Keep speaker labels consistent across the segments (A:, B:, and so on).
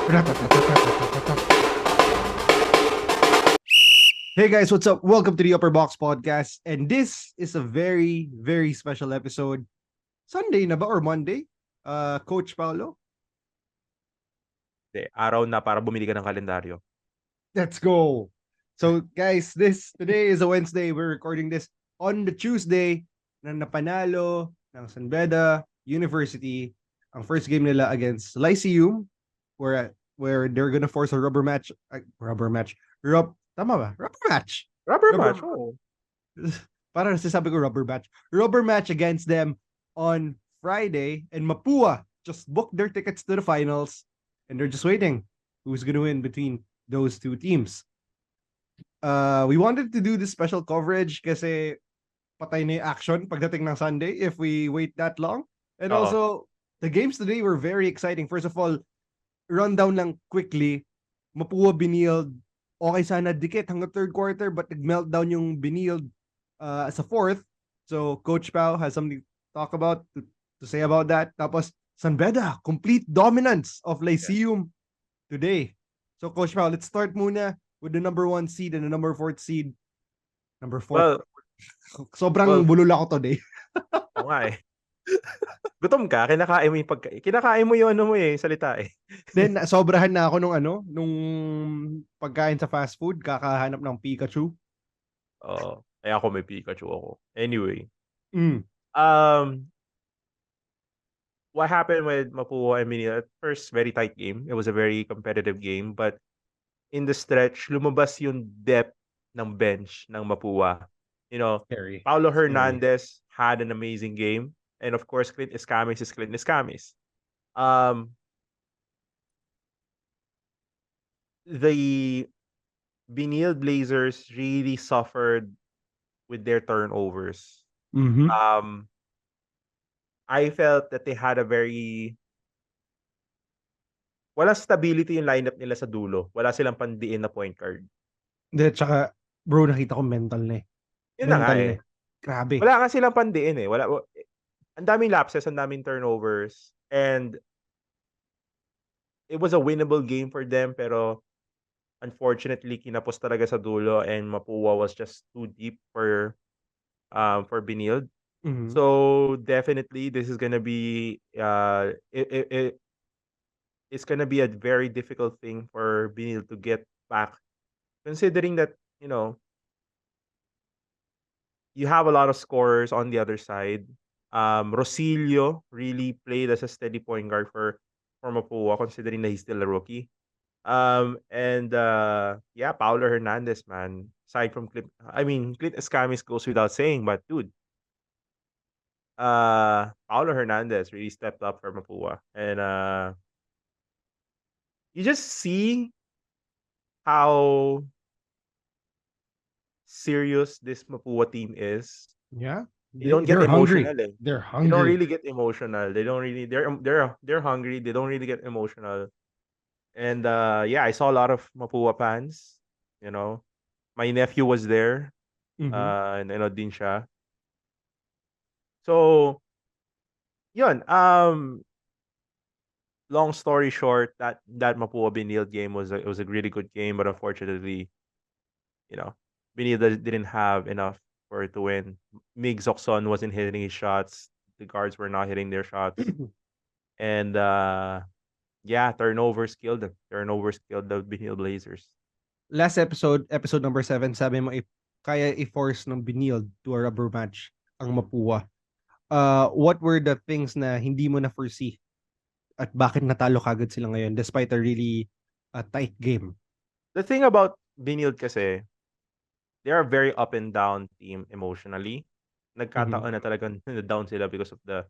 A: Hey guys, what's up? Welcome to the Upperbox Podcast. And this is a very, very special episode. Sunday na ba or Monday? Coach Paolo,
B: Hindi, araw na para bumili ka ng kalendaryo.
A: let's go. So guys, today is a Wednesday. We're recording this on the Tuesday na napanalo ng San Beda University ang first game nila against Lyceum where they're gonna force a rubber match. Tama ba? Rubber match.
B: Rubber match, oh.
A: Para nasasabi ko rubber match. Rubber match against them on Friday, and Mapua just booked their tickets to the finals, and they're just waiting who's gonna win between those two teams. We wanted to do this special coverage kasi patay na yung action pagdating ng Sunday if we wait that long. And also, the games today were very exciting. First of all, rundown lang quickly. Mapua Binild, okay sana dikit hanggang third quarter, but nag-meltdown yung Binild sa fourth. So, Coach Pao has something to talk about, to say about that. Tapos, San Beda, complete dominance of Lyceum today. So, Coach Pao, let's start muna with the number 1 seed and the number 4th seed. Number 4.
B: Well,
A: sobrang bulol ako today.
B: Oo nga eh. Gutom ka, kinakain mo yung ano mo eh, salita eh.
A: Then, sobrahan na ako nung pagkain sa fast food, kakahanap ng Pikachu.
B: Eh ako may Pikachu ako. Anyway.
A: Mm.
B: What happened with Mapua, at first, very tight game. It was a very competitive game, but in the stretch, lumabas yung depth ng bench ng Mapua. You know,
A: Scary.
B: Paolo Hernandez had an amazing game. And of course, Clint Escamis is Clint Escamis. The Benil Blazers really suffered with their turnovers.
A: Mm-hmm.
B: I felt that they had a very wala stability yung lineup nila sa dulo. Wala silang pandiin na point guard.
A: Hindi, tsaka, bro, nakita ko mental na eh.
B: Yun na nga eh.
A: Grabe.
B: Wala nga silang pandiin eh. Ang daming lapses, ang daming turnovers. And it was a winnable game for them, pero unfortunately, kinapos talaga sa dulo, and Mapua was just too deep for Benilde.
A: Mm-hmm.
B: So definitely, this is gonna be it's gonna be a very difficult thing for Benilde to get back, considering that you have a lot of scorers on the other side. Rosilio really played as a steady point guard for Mapua, considering that he's still a rookie. And Paolo Hernandez, man. Aside from Clint Escamis goes without saying, but dude, Paolo Hernandez really stepped up for Mapua, and you just see how serious this Mapua team is.
A: Yeah,
B: they don't get emotional.
A: Hungry. They're hungry.
B: They don't really get emotional. They're hungry. They don't really get emotional. And I saw a lot of Mapua fans. My nephew was there.
A: Mm-hmm.
B: And din siya. So, yun. Long story short, that Mapua Benilde game was a really good game, but unfortunately, Benilde didn't have enough for it to win. Mig Zokson wasn't hitting his shots. The guards were not hitting their shots. And turnovers killed them. Turnovers killed the Benilde Blazers.
A: Last episode number 7, sabi mo kaya i-force ng Benilde to a rubber match ang Mapua. What were the things na hindi mo na foresee? At bakit natalo kagad sila ngayon despite a really tight game?
B: The thing about Benilde kasi, they are a very up and down team emotionally. Nagkataon na talagang down sila because of the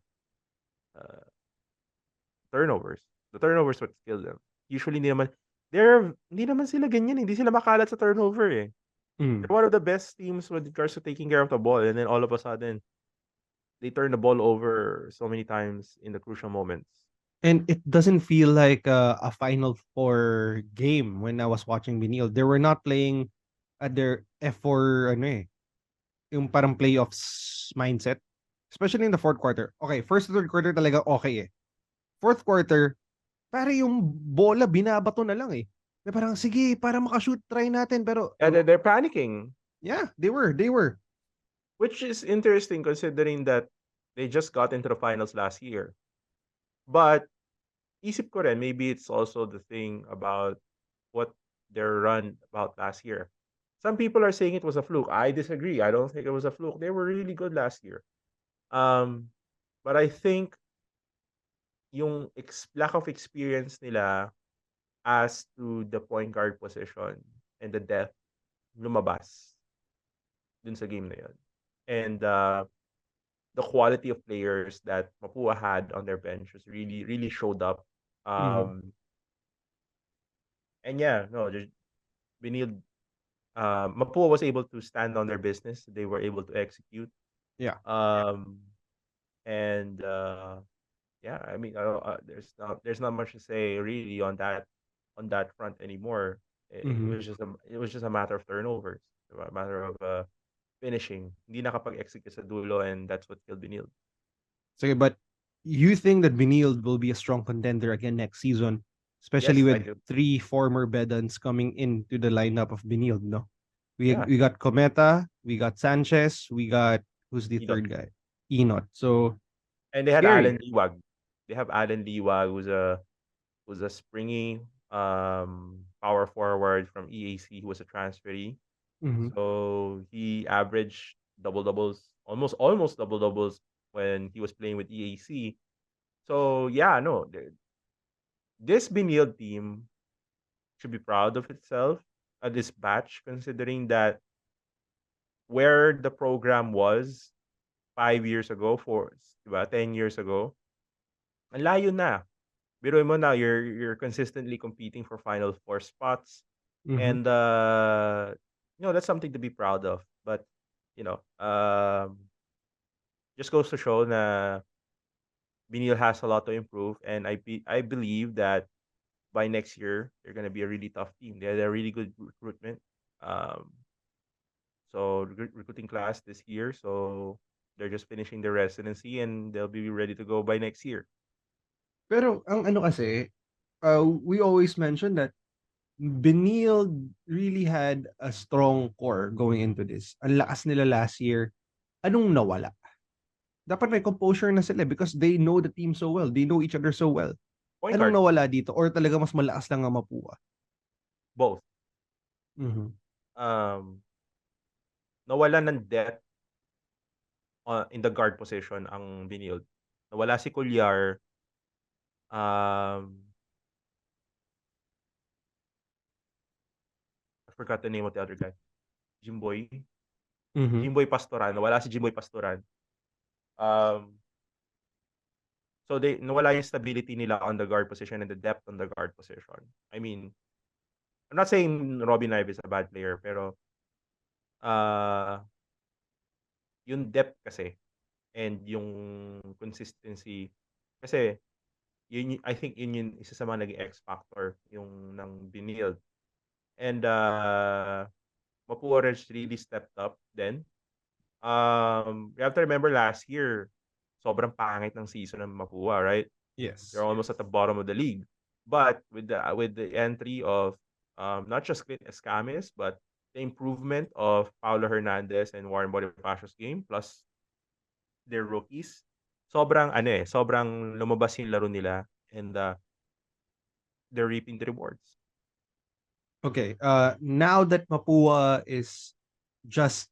B: turnovers. The turnovers what killed them. Usually hindi naman sila ganyan. Hindi sila makalat sa turnover eh. They're one of the best teams with regards to taking care of the ball, and then all of a sudden they turn the ball over so many times in the crucial moments.
A: And it doesn't feel like a Final Four game when I was watching Benilde. They were not playing at their F4 yung parang playoffs mindset. Especially in the fourth quarter. Okay, first to third quarter talaga okay eh. Fourth quarter, para yung bola binabato na lang eh. Na parang sige, para makashoot try natin pero
B: Yeah, they're panicking,
A: yeah, they were.
B: which is interesting considering that they just got into the finals last year. But isip ko rin, maybe it's also the thing about what their run about last year. Some people are saying it was a fluke. I disagree. I don't think it was a fluke. They were really good last year. Um, but I think yung lack of experience nila as to the point guard position and the depth lumabas dun sa game na yun. And the quality of players that Mapua had on their bench was really, really showed up.
A: Mhm.
B: And yeah, no, Benil, Mapua was able to stand on their business. They were able to execute.
A: Yeah.
B: Um, and yeah, I mean, there's not much to say really on that front anymore. It
A: Mhm.
B: was just a matter of turnovers, a matter of finishing. Hindi nakapag-execute sa dulo, and that's what killed Benil.
A: So, but you think that Benilde will be a strong contender again next season, especially
B: Yes, I
A: with
B: do.
A: three former Bedans coming into the lineup of Benilde, no? We
B: Yeah,
A: we got Cometa, we got Sanchez, we got who's the
B: Idot.
A: third guy? Enot. So
B: And they had
A: scary.
B: Alan Liwag. They have Alan Liwag, who's a springy power forward from EAC, who was a transferee.
A: Mhm.
B: So he averaged double doubles, almost double doubles when he was playing with EAC. So yeah, no, this Benil team should be proud of itself at this batch, considering that where the program was 5 years ago, 10 years ago, ang layo na. Biruin mo na, you're consistently competing for Final Four spots,
A: Mhm.
B: and that's something to be proud of. But you know, just goes to show na Binil has a lot to improve, and I believe that by next year they're gonna be a really tough team. They had a really good recruitment, um, so recruiting class this year. So they're just finishing their residency, and they'll be ready to go by next year.
A: Pero ang ano kasi, we always mention that Benilde really had a strong core going into this. Ang lakas nila last year. Anong nawala? Dapat may composure na sila because they know the team so well. They know each other so well.
B: Point
A: Anong
B: guard,
A: nawala dito? Or talaga mas malakas lang ang Mapua?
B: both.
A: Mhm.
B: Um, Nawala ng depth in the guard position ang Benil. Nawala si Cuellar. Um, I forgot the name of the other guy. Jimboy.
A: Mhm.
B: Jimboy Pastoran. Nawala si Jimboy Pastoran. Um, so nawala yung stability nila on the guard position and the depth on the guard position. I mean, I'm not saying Robin Ive is a bad player, pero uh, yung depth kasi and yung consistency kasi I think yun yung isa sa mga naging X factor yung ng Benil. And Mapua really stepped up then. You have to remember last year, sobrang pangit ng season ng Mapua, right? They're
A: Yes.
B: almost at the bottom of the league. But with the entry of not just Clint Escamis, but the improvement of Paulo Hernandez and Warren Bonifacios game plus their rookies, sobrang lumabas yung laro nila, and they're reaping the rewards.
A: Okay. Now that Mapua is just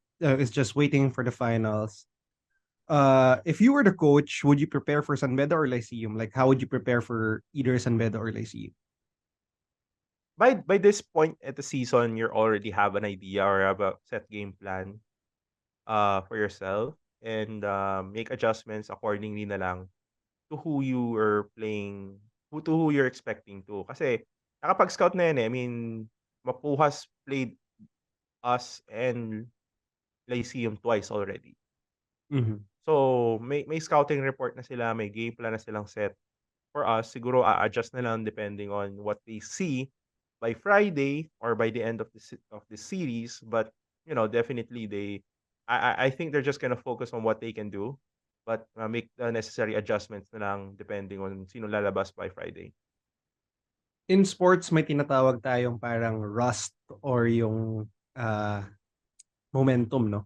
A: waiting for the finals. If you were the coach, would you prepare for San Beda or Lyceum? Like, how would you prepare for either San Beda or Lyceum?
B: By this point at the season, you already have an idea or have a set game plan for yourself, and make adjustments accordingly na lang to who you are playing, who you're expecting to. Kasi nakapag-scout na yan eh. I mean, Mapuhas played us and Lyceum twice already.
A: Mhm.
B: So, may scouting report na sila, may game plan na silang set. For us, siguro a-adjust na lang depending on what they see by Friday or by the end of the series. But definitely I think they're just gonna focus on what they can do, but make the necessary adjustments na lang depending on sino lalabas by Friday.
A: In sports, may tinatawag tayong parang rust or yung uh, momentum, no?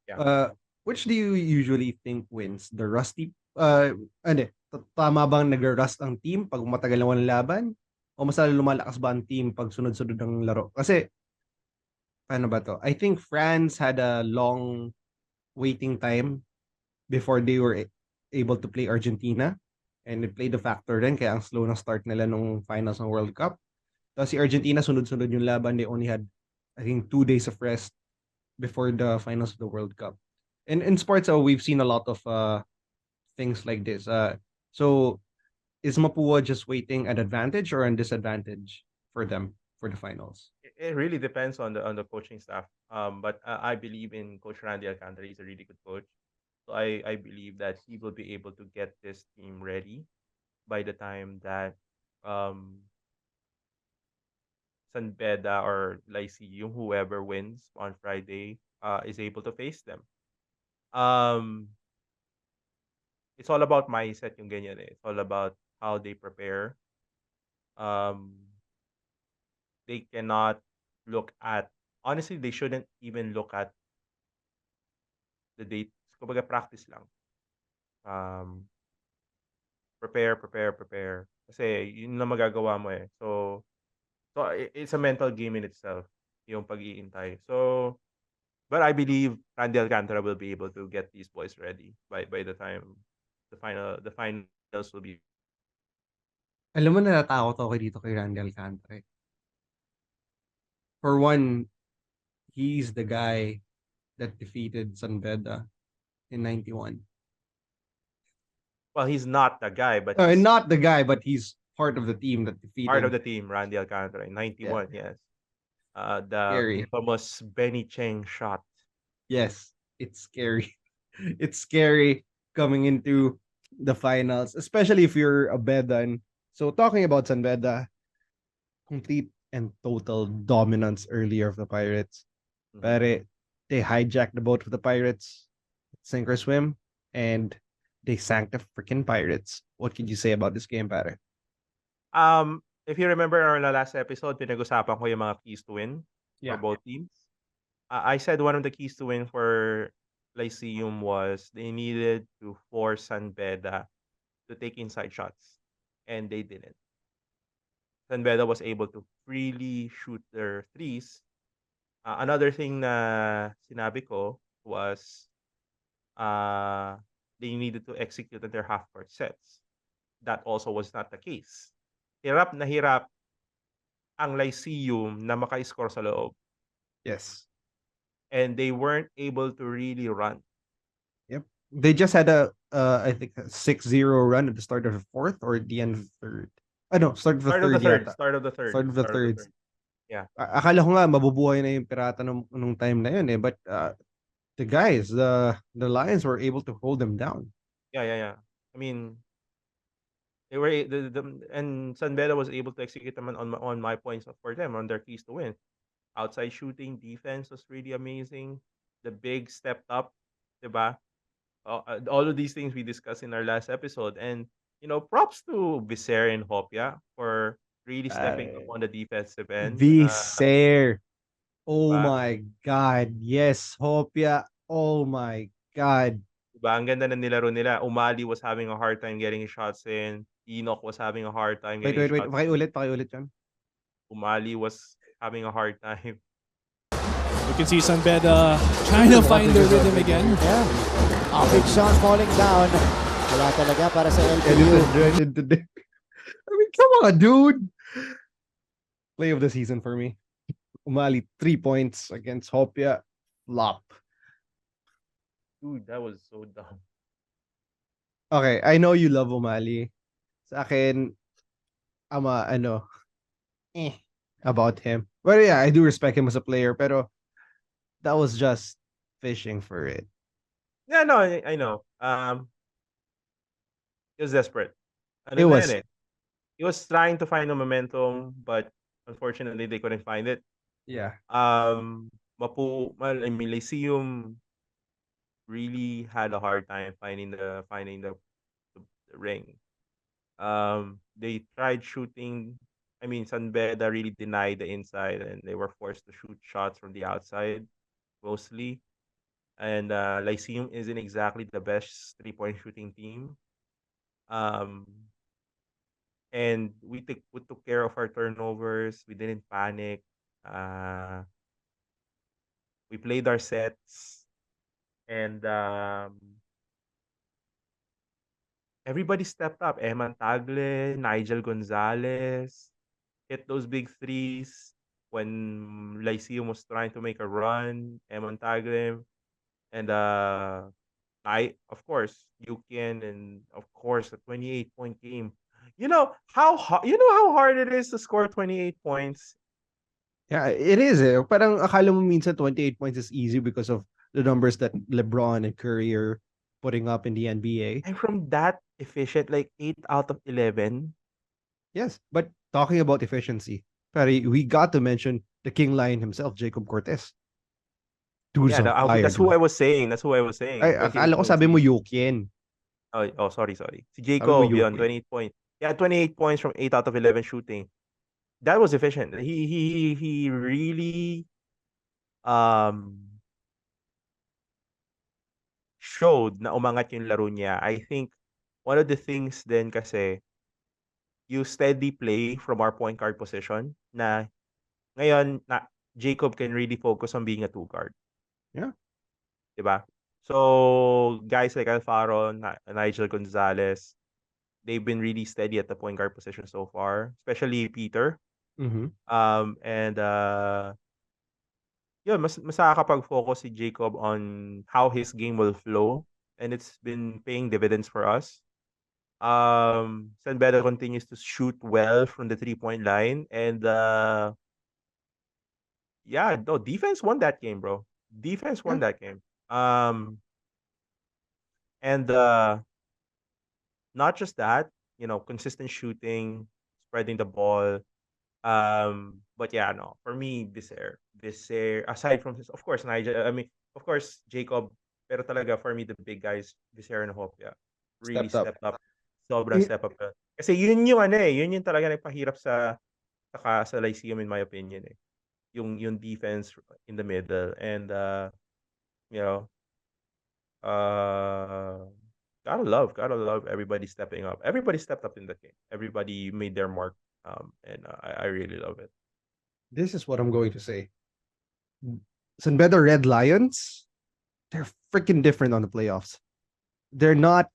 B: Yeah.
A: Uh, which do you usually think wins? The rusty, tama bang nag-rust ang team pag matagal na walang laban? O mas lalo lumalakas ba ang team pag sunod-sunod ng laro? Kasi, paano ba to? I think France had a long waiting time before they were able to play Argentina. And it played a factor rin, kaya ang slow ng start nila nung finals ng World Cup. Tapos si Argentina, sunod-sunod yung laban. They only had, I think, 2 days of rest before the finals of the World Cup. And in sports, we've seen a lot of things like this. So is Mapua just waiting an advantage or an disadvantage for them for the finals?
B: It really depends on the coaching staff. But I believe in Coach Randy Alcantara. He's a really good coach. So I believe that he will be able to get this team ready by the time that um San Beda or Lyceum, whoever wins on Friday, is able to face them. Um, it's all about mindset yung ganyan eh. It's all about how they prepare. Um, they cannot look at, honestly, they shouldn't even look at the date. Kumbaga practice lang. Um, prepare. Kasi yun na magagawa mo eh. So it's a mental game in itself, yung pag-iintay. So, but I believe Randy Alcantara will be able to get these boys ready by the time the finals will be.
A: Alam mo, natatakot ako dito kay Randy Alcantara. For one, he's the guy that defeated San Beda in 91.
B: Well, he's not the guy, but he's
A: Not the guy, but he's part of the team that
B: part of
A: defeated.
B: the team. Randy Alcantara in
A: Yeah,
B: 91, yes. The
A: scary.
B: infamous Benny Cheng shot.
A: Yes, it's scary. It's scary coming into the finals, especially if you're a Bedan. So talking about San Beda, complete and total dominance earlier of the Pirates.
B: Mhm.
A: But they hijacked the boat of the Pirates, sink or swim, and they sank the freaking Pirates. What could you say about this game, pare?
B: If you remember our last episode, pinag-usapan ko yung mga keys to win for
A: Yeah.
B: both teams. I said one of the keys to win for Lyceum was they needed to force San Beda to take inside shots, and they didn't. San Beda was able to freely shoot their threes. Another thing na sinabi ko was uh, they needed to execute on their half-court sets. That also was not the case. Hirap na hirap ang Lyceum na maka-score sa loob,
A: Yes.
B: and they weren't able to really run.
A: Yep. They just had I think a 6-0 run at the start of the fourth or at the end of the third. No, start of the
B: Start of the
A: third
B: third,
A: yata.
B: start of the third,
A: Start of the
B: start of the
A: thirds.
B: third. Yeah.
A: Akala ko nga mabubuhay na yung pirata nung time na yun eh. But the guys, the Lions were able to hold them down.
B: Yeah. I mean, they were and San Beda was able to execute them on my points for them on their keys to win. Outside shooting, defense was really amazing. The big stepped up, diba? All of these things we discussed in our last episode, and props to Viser and Hopia for really stepping up
A: Uh,
B: on the defensive end.
A: Viser. Oh
B: Diba?
A: my God. Yes, Hopia. Oh my God.
B: Diba? Ang ganda na nilaro nila. Umali was having a hard time getting his shots in. Enoch was having a hard time
A: Wait,
B: getting
A: wait,
B: his
A: wait.
B: shots in.
A: Pakiulit yun.
B: Umali was having a hard time.
C: You can see San Beda trying to find their rhythm again.
D: Yeah. Big shot falling down. Wala talaga para sa
A: And it
D: LPU.
A: was dreaded today. I mean, come on, dude. Play of the season for me. Umali 3 points against Hopia. Flop.
B: Dude, that was so dumb.
A: Okay, I know you love Umali. Sa akin, eh, about him. But yeah, I do respect him as a player, pero that was just fishing for it.
B: Yeah, no, I know. He was desperate. Ano
A: It
B: na
A: was,
B: yan eh. He was trying to find a momentum, but unfortunately, they couldn't find it.
A: yeah.
B: I mean, Lyceum really had a hard time finding the ring. They tried shooting I mean, San Beda really denied the inside, and they were forced to shoot shots from the outside mostly. And Lyceum isn't exactly the best 3-point shooting team. Um, and we took care of our turnovers. We didn't panic. Uh, we played our sets, and everybody stepped up. Eman Tagle, Nigel Gonzalez hit those big threes when Lyceum was trying to make a run. Eman Tagle and I, of course, Yukian, and of course, a 28-point game. You know how hard it is to score 28 points.
A: Yeah, it is eh. Parang akala mo minsan 28 points is easy because of the numbers that LeBron and Curry are putting up in the NBA.
B: And from that efficient, like 8 out of 11.
A: Yes, but talking about efficiency, Perry, we got to mention the King Lion himself, Jacob Cortez. Dude's
B: Yeah,
A: on fire,
B: that's who I
A: dude.
B: was saying. That's who I was
A: Ay,
B: saying.
A: akala ko sabi mo Yukien.
B: Sorry, sorry. Si
A: Sabi mo
B: Jacob, yun,
A: Yukien.
B: 28 points. Yeah, 28 points from 8 out of 11 shooting. That was efficient. He really um showed na umangat yung laro niya. I think one of the things then kasi you steady play from our point guard position na ngayon na Jacob can really focus on being a two guard.
A: Yeah.
B: Diba? So guys like Alfaro, Nigel Gonzalez, they've been really steady at the point guard position so far, especially Peter.
A: Mm-hmm.
B: And yun, mas nakakapag-focus si Jacob on how his game will flow, and it's been paying dividends for us. San Beda continues to shoot well from the 3-point line, and yeah, no, defense won that game, bro. Defense
A: Yeah.
B: won that game. And not just that, consistent shooting, spreading the ball. But yeah, no, for me, Viser, aside from his, of course, Nigel, I mean, of course, Jacob, pero talaga for me, the big guys, Viser and Hopia, really
A: Stepped up.
B: stepped up. Sobrang step up. Kasi yun yung yun yung talaga nagpahirap sa Lyceum in my opinion eh. Yung defense in the middle, and you know, uh gotta love everybody stepping up. Everybody stepped up in the game. Everybody made their mark. And I really love it.
A: This is what I'm going to say. San Beda Red Lions, they're freaking different on the playoffs. They're not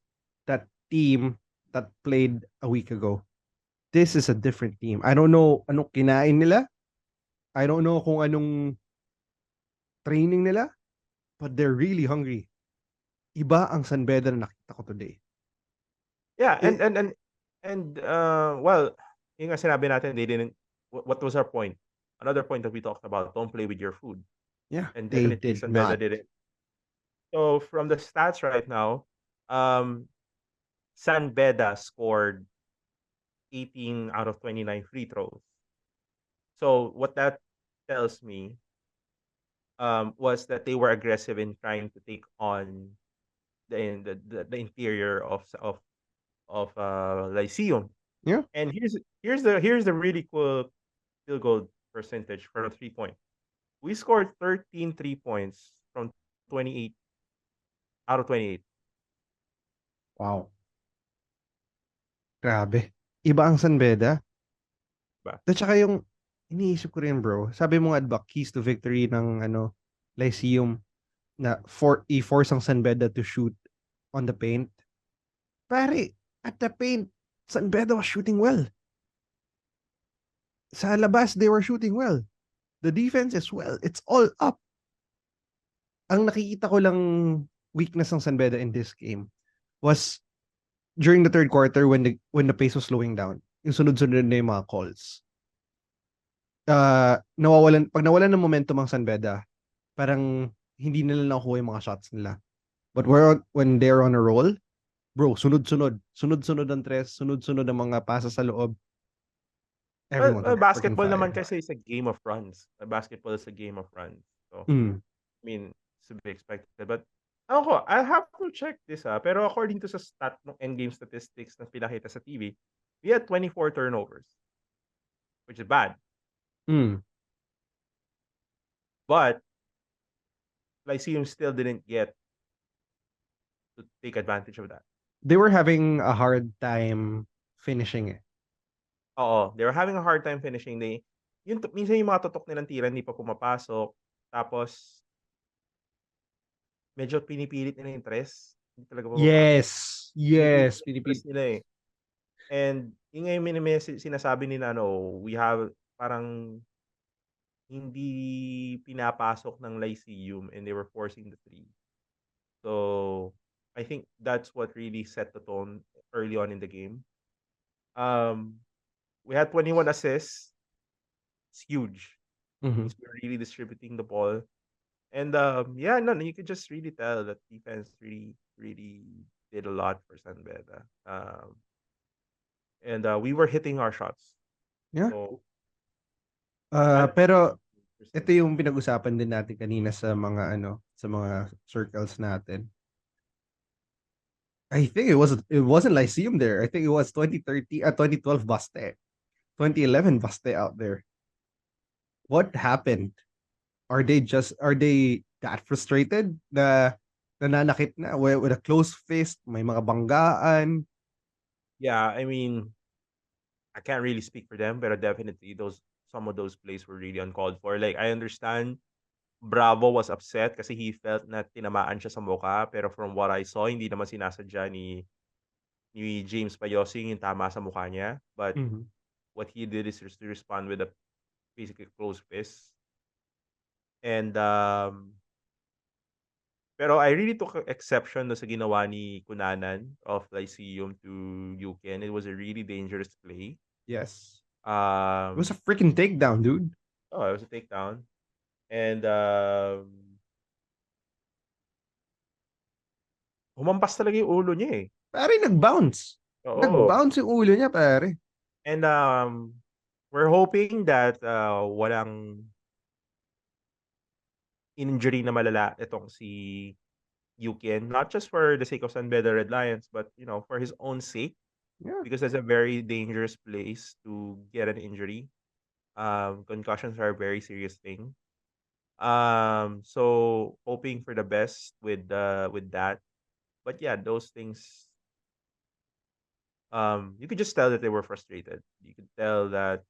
A: that team that played a week ago. This is a different team. I don't know anong kinain nila. I don't know kung anong training nila, but they're really hungry. Iba ang San Beda na nakita ko today.
B: Yeah,
A: It-
B: and well, yung nga sinabi natin, they didn't. What was our point? Another point that we talked about: don't play with your food.
A: Yeah,
B: And
A: they
B: definitely
A: did
B: San Beda
A: not.
B: did it. So from the stats right now, San Beda scored 18 out of 29 free throws. So what that tells me was that they were aggressive in trying to take on the interior of Lyceum.
A: Yeah.
B: And here's the really cool field goal percentage for a 3-point. We scored 13 3-points from 28 out of 28.
A: Wow. Grabe. Iba ang San Beda.
B: Diba?
A: At saka yung iniisip ko rin, bro. Sabi mo nga, diba, keys to victory ng Lyceum na i-force ang San Beda to shoot on the paint. Pare, at the paint, San Beda was shooting well. Sa labas, they were shooting well. The defense is well. It's all up. Ang nakikita ko lang weakness ng San Beda in this game was during the third quarter when the pace was slowing down. Yung sunod-sunod na yung mga calls. Pag nawalan ng momentum ang San Beda, parang hindi nila nakuha yung mga shots nila. But when they're on a roll, bro, sunod-sunod. Sunod-sunod ang tres, sunod-sunod ang mga pasa sa loob. Everyone's on
B: Basketball
A: freaking
B: naman
A: fire.
B: kasi is a game of runs. Basketball is a game of runs. So,
A: Mm.
B: I mean, it's to be expected. But, ako, I'll have to check this pero according to sa endgame statistics na pinakita sa TV, we had 24 turnovers. which is bad.
A: Mm.
B: But Lyceum still didn't get to take advantage of that.
A: They were having a hard time finishing it.
B: Oo, they were having a hard time finishing. Minsan yung mga tutok nilang tira hindi pa pumapasok. Tapos, medyo pinipilit nila yung tres. Hindi talaga pumapasok.
A: Yes.
B: Pinipilit
A: Yes.
B: nila yung tres nila eh. And yung ngayon sinasabi nila, we have parang hindi pinapasok ng Lyceum and they were forcing the three. So, I think that's what really set the tone early on in the game. We had 21 assists. It's huge.
A: Mhm.
B: Means we're really distributing the ball. And you could just really tell that defense really, really did a lot for San Beda. And we were hitting our shots.
A: Yeah.
B: So,
A: Pero ito yung pinag-usapan din natin kanina sa mga circles natin. I think it wasn't Lyceum there. I think it was 2012 Baste. 2011 Baste out there. What happened? Are they that frustrated na nananakit na with a closed fist, may mga banggaan?
B: yeah, I mean, I can't really speak for them, but definitely some of those plays were really uncalled for. Like, I understand Bravo was upset kasi he felt na tinamaan siya sa mukha, pero from what I saw, hindi naman sinasadya ni James Payosing yung tama sa mukha niya. But
A: Mhm.
B: what he did is just to respond with a basically closed fist. And pero I really took exception sa ginawa ni Kunanan of Lyceum to Yuken. It was a really dangerous play.
A: Yes. It was a
B: Um,
A: freaking takedown, dude.
B: it was a takedown. And humampas talaga yung ulo niya eh.
A: Pare, nag-bounce.
B: Oo.
A: Nag-bounce yung ulo niya, pare.
B: And we're hoping that walang injury na malala itong si Yukin, not just for the sake of San Beda Red Lions, but for his own sake,
A: Yeah.
B: because that's a very dangerous place to get an injury. Concussions are a very serious thing. So hoping for the best with that. But yeah, those things. You could just tell that they were frustrated. You could tell that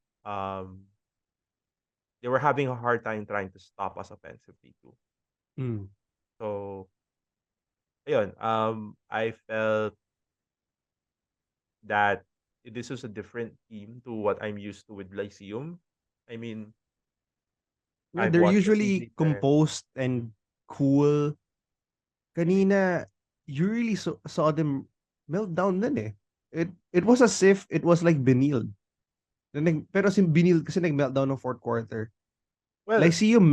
B: they were having a hard time trying to stop us offensively too.
A: Mm.
B: So, ayun, I felt that this was a different team to what I'm used to with Lyceum. I mean,
A: Yeah,
B: I've
A: they're
B: watched
A: usually
B: Rosilli and
A: composed and cool. Kanina, you really saw them melt down din eh. It was as if it was like Benil. Pero si Benil kasi nag-meltdown ng fourth quarter.
B: well,
A: Lyceum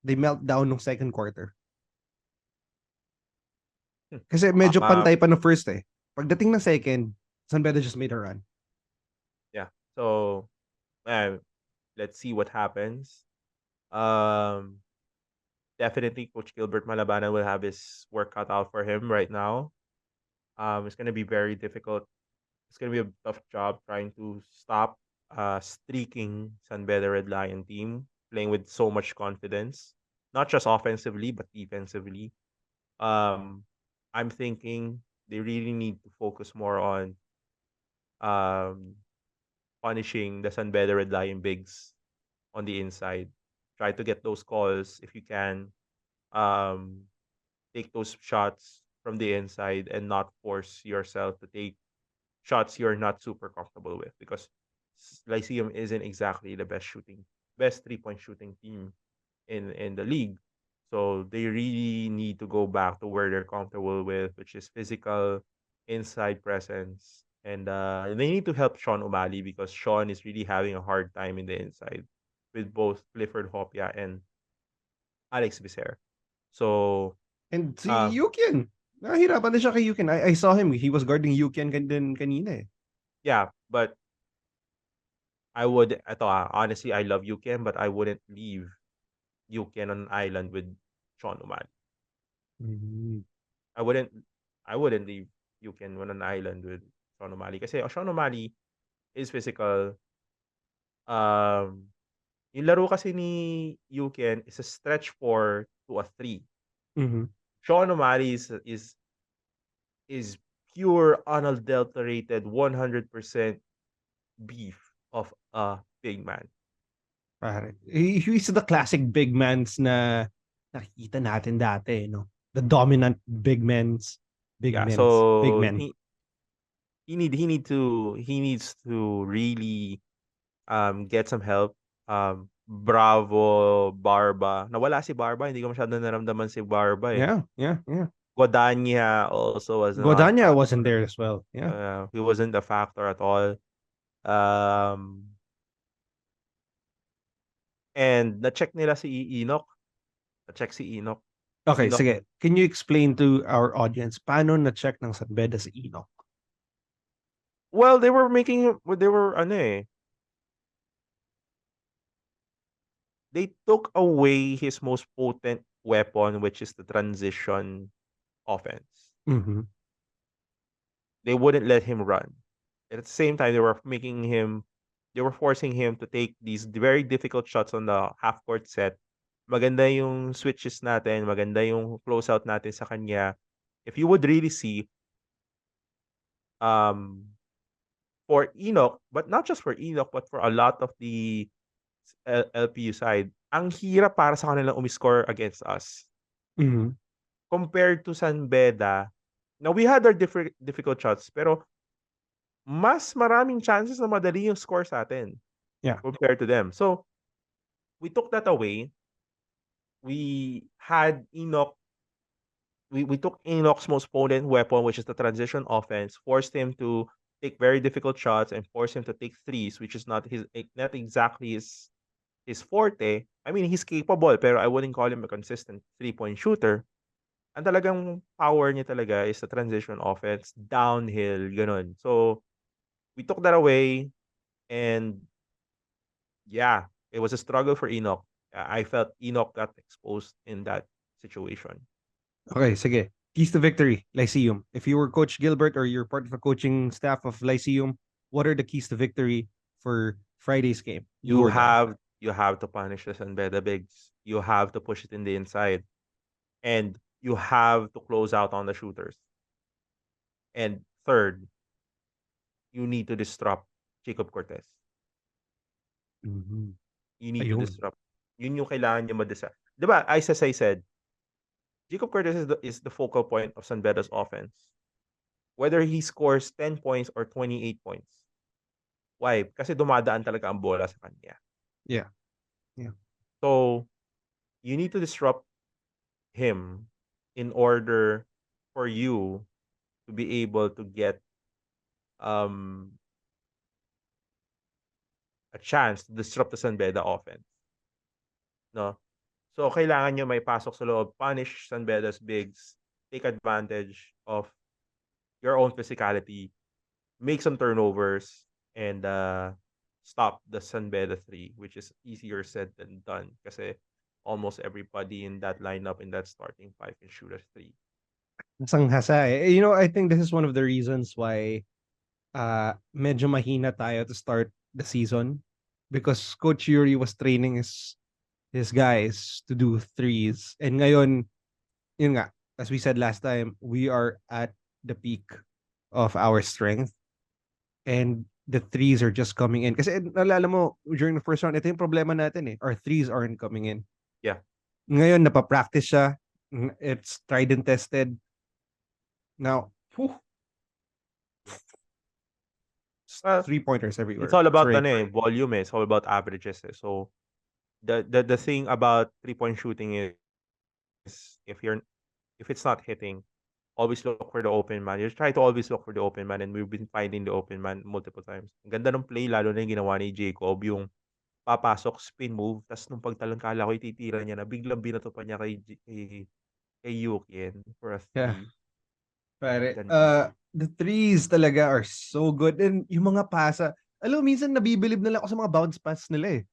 A: they melt down ng second quarter. Kasi medyo
B: ma-
A: pantay pa ng first eh. Pagdating ng second, San Beda just made a run.
B: yeah. So, let's see what happens. Um, Definitely Coach Gilbert Malabana will have his work cut out for him right now. It's gonna be very difficult. It's gonna be a tough job trying to stop streaking San Beda Red Lion team playing with so much confidence, not just offensively but defensively. Um, I'm thinking they really need to focus more on um, punishing the San Beda Red Lion bigs on the inside. Try to get those calls if you can. Um, Take those shots from the inside and not force yourself to take shots you're not super comfortable with, because Lyceum isn't exactly the best 3-point shooting team in the league. So they really need to go back to where they're comfortable with, which is physical, inside presence. And they need to help Sean O'Malley, because Sean is really having a hard time in the inside with both Clifford Hopia and Alex Vicer. So,
A: And si
B: um,
A: Yukian, nahihirapan din siya kay Yukian. I saw him. He was guarding Yukian din kanina eh.
B: yeah, but honestly, I love Yuken, but I wouldn't leave Yuken on an island with Sean O'Malley.
A: Mhm.
B: I wouldn't I wouldn't leave Yuken on an island with Sean O'Malley kasi Sean O'Malley is physical. Yung laro kasi ni Yuken is a stretch 4 to a 3.
A: Mhm.
B: Sean O'Malley is pure unadulterated 100% beef of a big man.
A: Pare. He's the classic big mans na nakikita natin dati, no? The dominant big men's big
B: Yeah,
A: men's big
B: so
A: men.
B: he needs to really get some help. Bravo, Barba. Nawala si Barba, hindi ko masyadong naramdaman si Barba eh.
A: Yeah.
B: Godanya also was not a
A: Godanya wasn't
B: factor.
A: there as well. Yeah.
B: He wasn't a factor at all. And na-check nila si Enoch. Na-check si Enoch.
A: Okay,
B: Enoch,
A: sige. Can you explain to our audience paano na-check ng San Beda si Enoch?
B: well, they were ano eh. They took away his most potent weapon, which is the transition offense.
A: Mhm.
B: They wouldn't let him run. At the same time, they were forcing him to take these very difficult shots on the half court set. Maganda yung switches natin, maganda yung closeout natin sa kanya. If you would really see, for Enoch, but not just for Enoch, but for a lot of the LPU side, ang hirap para sa kanilang umiscore against us.
A: Mhm.
B: Compared to San Beda, now we had our difficult shots, pero mas maraming chances na madali yung score sa atin.
A: Yeah.
B: Compared to them. So, we took that away. We had Enoch, we took Enoch's most potent weapon, which is the transition offense, forced him to take very difficult shots and forced him to take threes, which is not exactly his forte. I mean, he's capable, pero I wouldn't call him a consistent three-point shooter. Ang talagang power niya talaga is the transition offense, downhill, ganun. So, we took that away, and yeah, it was a struggle for Enoch. I felt Enoch got exposed in that situation.
A: Okay, sige. Keys to victory, Lyceum. If you were Coach Gilbert or you're part of the coaching staff of Lyceum, what are the keys to victory for Friday's game?
B: You have to punish the San Beda bigs. You have to push it in the inside. And you have to close out on the shooters. And third, you need to disrupt Jacob Cortez.
A: Mhm.
B: You need
A: Ayun.
B: to disrupt. Yun yung kailangan niya ma-disrupt. Diba, as I said, Jacob Cortez is the focal point of San Beda's offense. Whether he scores 10 points or 28 points. Why? Kasi dumadaan talaga ang bola sa kanya.
A: Yeah.
B: So, you need to disrupt him in order for you to be able to get a chance to disrupt the San Beda offense. No? So, kailangan nyo may pasok sa loob, punish San Beda's bigs, take advantage of your own physicality, make some turnovers, and stop the San Beda 3, which is easier said than done kasi almost everybody in that lineup, in that starting 5 can shoot a 3.
A: Nasanghasa eh. You know, I think this is one of the reasons why medyo mahina tayo to start the season because Coach Yuri was training his guys to do threes. And ngayon, yun nga, as we said last time, we are at the peak of our strength. And the threes are just coming in. Kasi nalala mo, during the first round, ito yung problema natin eh. Our threes aren't coming in.
B: Yeah.
A: Ngayon, napapractice siya. It's tried and tested. Now, three-pointers everywhere.
B: It's all about
A: Great.
B: volume eh. It's all about averages eh. So, the thing about 3-point shooting is if it's not hitting, always look for the open man. You try to always look for the open man, and we've been finding the open man multiple times. Ang ganda ng play, lalo na yung ginawa ni Jacob, yung papasok, spin move, tapos nung pagtalangkala ko, ititira niya na biglang binato pa niya kay Yukin for a 3.
A: Yeah. Pare,
B: Ganda.
A: the threes talaga are so good. And yung mga pasa, alam mo, minsan nabibilib na lang ako sa mga bounce pass nila eh.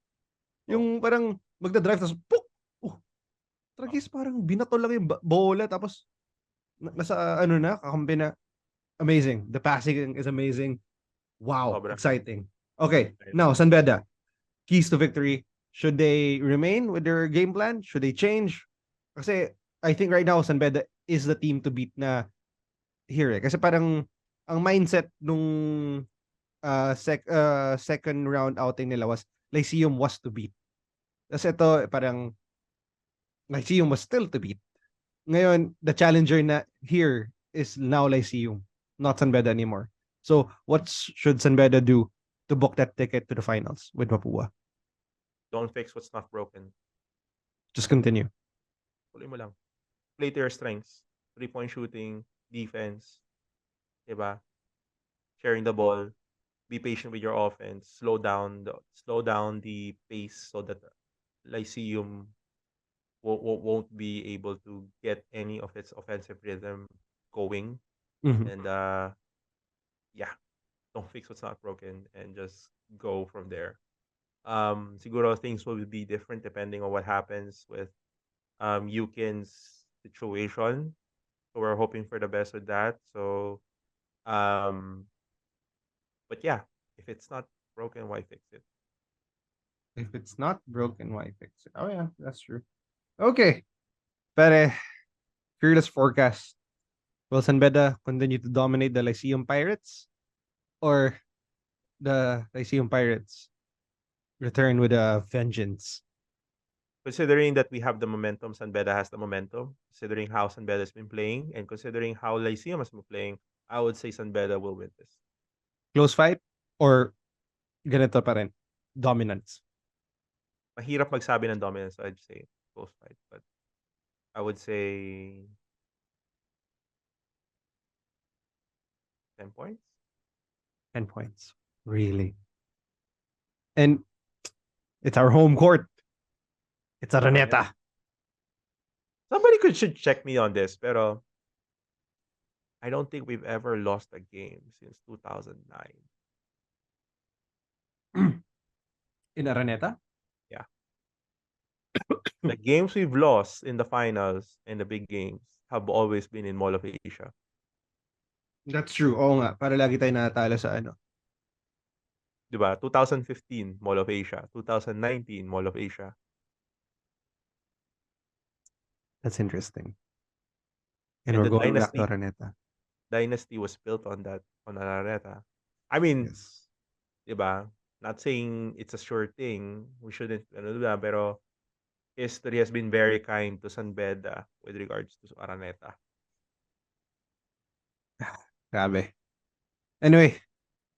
A: Yung parang magdadrive, tapos puk! Tragis, parang binato lang yung bola, tapos nasa ano na, kakampi na. Amazing. The passing is amazing. Wow,
B: Sobra.
A: exciting. Okay, now, San Beda. keys to victory. Should they remain with their game plan? Should they change? Kasi I think right now San Beda is the team to beat na here eh. Kasi parang ang mindset nung second round outing nila was Lyceum was to beat. Kasi ito parang Lyceum was still to beat. Ngayon, the challenger na here is now Lyceum, not San Beda anymore. So, what should San Beda do to book that ticket to the finals with Mapua?
B: Don't fix what's not broken.
A: Just continue.
B: Tuloy mo lang. Play to your strengths. 3-point shooting, defense, diba? Sharing the ball. Be patient with your offense. Slow down the pace so that Lyceum won't be able to get any of its offensive rhythm going.
A: Mhm.
B: And yeah, don't fix what's not broken and just go from there. Siguro things will be different depending on what happens with Yukin's situation. So we're hoping for the best with that. So but yeah, if it's not broken, why fix it?
A: If it's not broken, why fix it? Oh yeah, that's true. Okay. Pero, fearless forecast. Will San Beda continue to dominate the Lyceum Pirates? Or the Lyceum Pirates return with a vengeance?
B: Considering that we have the momentum, San Beda has the momentum, considering how San Beda has been playing, and considering how Lyceum has been playing, I would say San Beda will win this.
A: Close fight? Or ganito pa rin? Dominance?
B: Mahirap magsabi ng dominance, so I'd say close fight. But I would say 10 points.
A: 10 points. Really? And it's our home court. It's Araneta.
B: Somebody should check me on this, pero I don't think we've ever lost a game since 2009.
A: In Araneta?
B: Yeah. The games we've lost in the finals and the big games have always been in Mall of Asia.
A: That's true. Oo nga. Para lagi tayo natalo sa ano.
B: Diba? 2015, Mall of Asia. 2019, Mall of Asia.
A: That's interesting. And
B: And
A: we're
B: the
A: going back to Araneta.
B: Dynasty was built on Araneta. I mean,
A: Yes.
B: diba? Not saying it's a sure thing. We shouldn't, pero history has been very kind to San Beda with regards to Araneta.
A: Grabe. Anyway,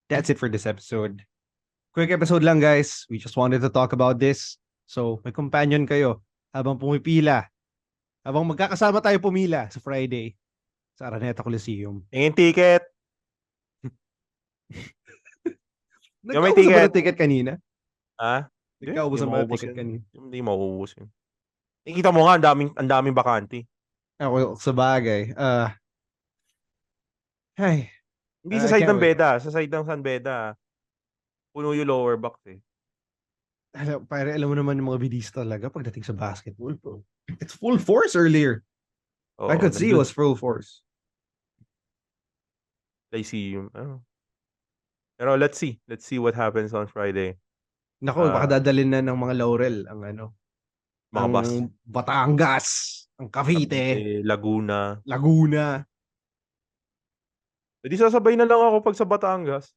A: that's it for this episode. Quick episode lang, guys. We just wanted to talk about this. So, may companion kayo habang pumipila. Habang magkakasama tayo pumila sa Friday sa Araneta Coliseum.
B: Tingin ticket! Yung may
A: Nagkaubusan ba
B: ticket.
A: ng ticket kanina?
B: Ha?
A: Nagkaubusan ba ng ticket kanina?
B: Hindi mauubos yun. Nakikita mo nga, ang daming bakante.
A: Ako, sa bagay.
B: Hindi sa side ng Beda. Sa side ng San Beda. Puno yung lower box eh.
A: Alam mo naman yung mga Bedista talaga pagdating sa basketball, bro. It's full force earlier.
B: Oo,
A: I could see it was full force.
B: Lyceum. Pero let's see. Let's see what happens on Friday.
A: Nako, baka dadalhin na ng mga Laurel ang
B: Mga
A: ang
B: bus.
A: Batangas, ang Cavite,
B: Laguna. Hindi sasabay na lang ako pag sa Batangas.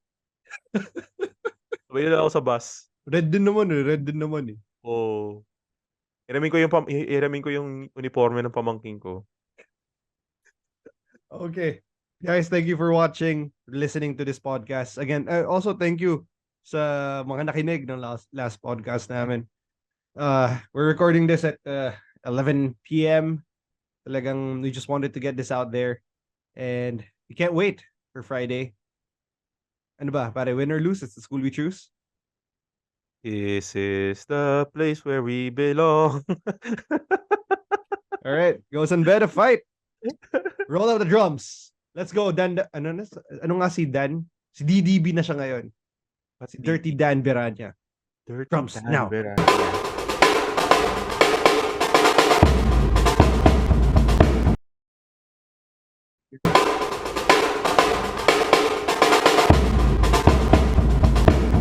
B: Sabay na lang ako sa bus.
A: Red din naman eh.
B: Oo. Hiramin ko yung uniforme ng pamangking ko.
A: Okay. Guys, thank you for watching, listening to this podcast. Again, also thank you sa mga nakinig ng last podcast namin. We're recording this at 11 p.m. Talagang we just wanted to get this out there. And we can't wait for Friday. Ano ba? Pare, win or lose, it's the school we choose.
B: This is the place where we belong.
A: All right, go San Beda, fight. Roll out the drums. Let's go, Dan. Ano nga si Dan? Si DDB na siya ngayon. Si Dirty Dan Beranya.
B: Dirty
A: Drums
B: Dan
A: now.
B: Beranya.